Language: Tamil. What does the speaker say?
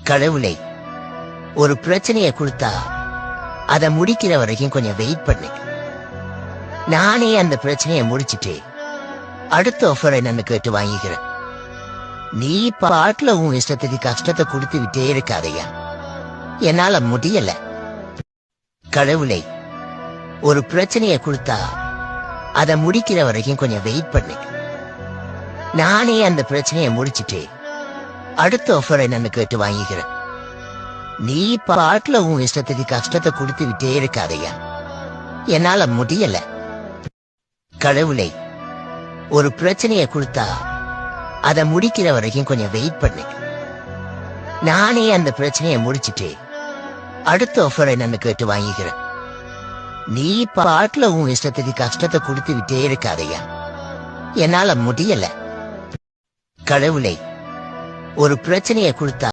கடவுளே, ஒரு பிரச்சனைய கொடுத்தா அத முடிக்கிற வரைக்கும் கொஞ்சம் வெயிட் பண்ணு. நானே அந்த பிரச்சனைய முடிச்சிட்டு அடுத்த ஆஃபர் என்னன்னு கேட்டு வாங்கிக்கிறேன். நீ பாட்டுல உன் இஷ்டத்துக்கு கஷ்டத்தை கொடுத்து விட்டே இருக்காதையா, என்னால முடியல. கடவுளே, ஒரு பிரச்சனைய கொடுத்தா அத முடிக்கிற வரைக்கும் கொஞ்சம் வெயிட் பண்ணு. நானே அந்த பிரச்சனைய முடிச்சிட்டு அடுத்த ஆஃபர் என்னன்னு கேட்டு வாங்கிக்கிறேன். நீ பாட்டுல உன் இஷ்டத்துக்கு கஷ்டத்தை கொடுத்து விட்டே இருக்காதையா, என்னால முடியல. கடவுளே, ஒரு பிரச்சனைய கொடுத்தா அத முடிக்கிற வரைக்கும் கொஞ்சம் வெயிட் பண்ணு. நானே அந்த பிரச்சனைய முடிச்சிட்டு அடுத்த ஆஃபர் என்னன்னு கேட்டு வாங்கிக்கிறேன். நீ பாட்டுல உன் இஷ்டத்துக்கு கஷ்டத்தை கொடுத்து விட்டே இருக்காதையா, என்னால முடியல. கடவுளே, ஒரு பிரச்சனைய கொடுத்தா